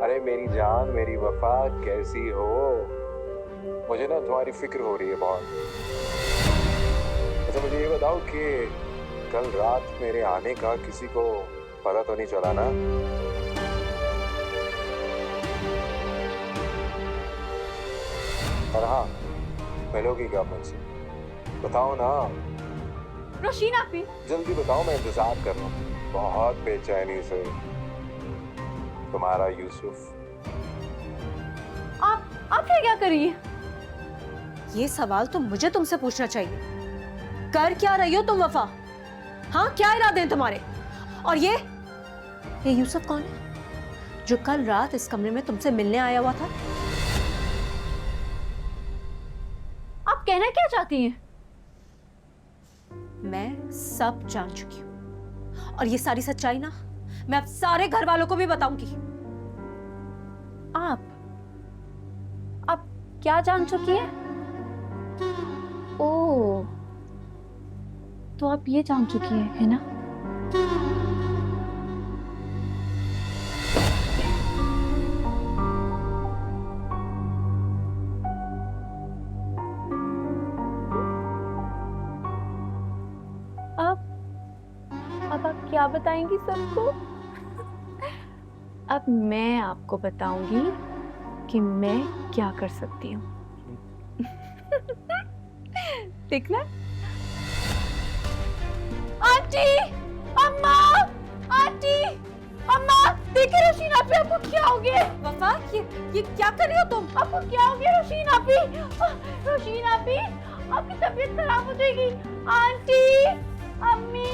अरे मेरी जान, मेरी वफा, कैसी हो? मुझे ना तुम्हारी फिक्र हो रही है बहुत। अच्छा मुझे ये बताओ कि कल रात मेरे आने का किसी को पता तो नहीं चला ना? और हाँ, मिलोगी क्या मुझसे? बताओ ना, रोशीन आपी, जल्दी बताओ, मैं इंतजार कर रहा हूँ बहुत बेचैनी से। तुम्हारा यूसुफ। आप क्या कर रही है? ये सवाल तो मुझे तुमसे पूछना चाहिए। कर क्या रही हो तुम वफा? हाँ, क्या इरादे हैं तुम्हारे? और ये यूसुफ कौन है जो कल रात इस कमरे में तुमसे मिलने आया हुआ था? आप कहना क्या चाहती हैं? मैं सब जान चुकी हूं और ये सारी सच्चाई ना मैं अब सारे घर वालों को भी बताऊंगी। आप क्या जान चुकी हैं? ओह, तो आप ये जान चुकी है ना? अब आप क्या बताएंगी सबको? अब मैं आपको बताऊंगी कि मैं क्या कर सकती हूँ। देखना। आंटी, अम्मा, आंटी, अम्मा, देखिए रोशीन आपी, आपको क्या हो गया? वफा, ये क्या कर रही हो तुम? आपको क्या हो गया रोशीन आपी? रोशीन आपी, आपकी तबीयत खराब हो जाएगी। आंटी, अम्मी।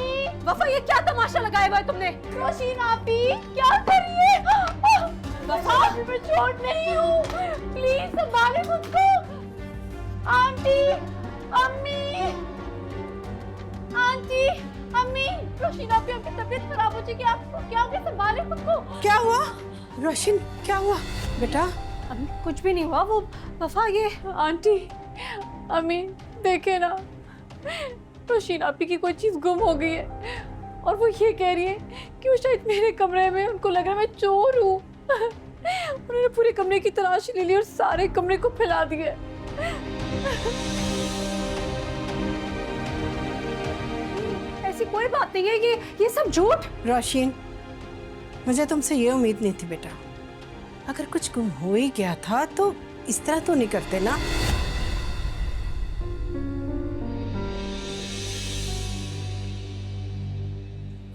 वफा, ये क्या तमाशा लगाया हुआ है तुमने? रोशीन आपी, क्या कर रही है? वफा, मैं चोट नहीं हूँ, प्लीज संभाले खुद को। आंटी, अम्मी, आंटी, अम्मी, रोशीन आपकी तबीयत खराब हो जाएगी, आपको क्या हो गया? संभाले खुद को। क्या हुआ रोशिन, क्या हुआ बेटा? अम्मी कुछ भी नहीं हुआ। वो वफा, ये आंटी, अम्मी, देखे ना, रोशीन आपी की कोई चीज गुम हो गई है और वो ये कह रही है कि वो शायद मेरे कमरे में, उनको लग रहा है मैं चोर हूँ। उन्होंने पूरे कमरे की तलाशी ले ली और सारे कमरे को फैला दिया। ऐसी कोई बात नहीं है, ये सब झूठ। रोशिन, मुझे तुमसे ये उम्मीद नहीं थी बेटा। अगर कुछ गुम हो ही गया था तो इस तरह तो नहीं करते ना।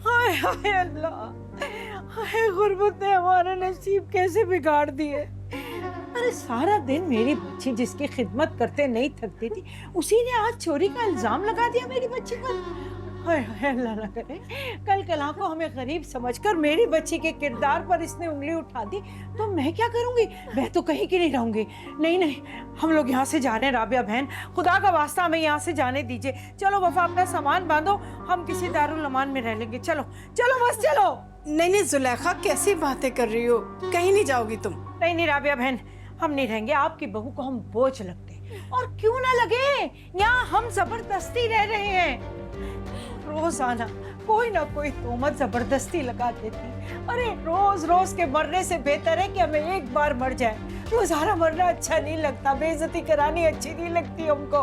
हाय हाय अल्लाह, हाय गुर्बत ने हमारा नसीब कैसे बिगाड़ दिए। अरे सारा दिन मेरी बच्ची जिसकी खिदमत करते नहीं थकती थी, उसी ने आज चोरी का इल्जाम लगा दिया मेरी बच्ची पर। हाय हाय अल्लाह ना करे कल कला को हमें गरीब समझकर मेरी बच्ची के किरदार पर इसने उंगली उठा दी तो मैं क्या करूंगी? मैं तो कहीं की नहीं रहूंगी। नहीं नहीं, हम लोग यहाँ से जा रहे हैं राबिया बहन, खुदा का वास्ता हमें यहाँ से जाने दीजिए। चलो वफा, अपना सामान बांधो, हम किसी दारुल अमान में रह लेंगे। चलो चलो बस चलो। नहीं नहीं जुलेखा, कैसी बातें कर रही हो? कहीं नहीं जाओगी तुम? नहीं नहीं राबिया बहन, हम नहीं रहेंगे। आपकी बहू को हम बोझ लगते हैं और क्यों ना लगे, यहाँ हम जबरदस्ती रह रहे हैं। रोजाना कोई ना कोई तोहमत जबरदस्ती लगा देती। अरे रोज रोज के मरने से बेहतर है कि हमें एक बार मर जाए। रोजाना मरना अच्छा नहीं लगता, बेइज्जती करानी अच्छी नहीं लगती हमको।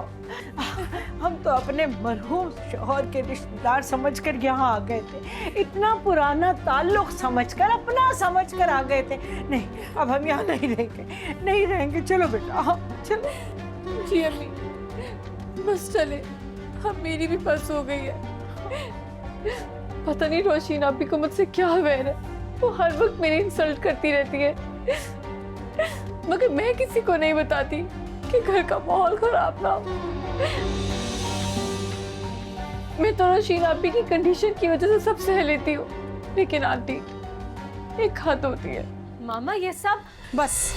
हम तो अपने मरहूम शौहर के रिश्तेदार समझकर यहाँ आ गए थे, इतना पुराना ताल्लुक समझकर, अपना समझकर आ गए थे। नहीं, अब हम यहाँ नहीं रहेंगे, नहीं रहेंगे। चलो बेटा चलो। जी अम्मी, बस चले, अब मेरी भी बस हो गई है। पता नहीं रोशीन आपी को मुझसे क्या वैर है, वो हर वक्त मेरी इंसल्ट करती रहती है, मगर मैं किसी को नहीं बताती कि घर का माहौल खराब ना हो। मैं तो रोशीन आपी की कंडीशन की वजह से सब सह लेती हूँ, लेकिन आंटी एक हद होती है। मामा, ये सब बस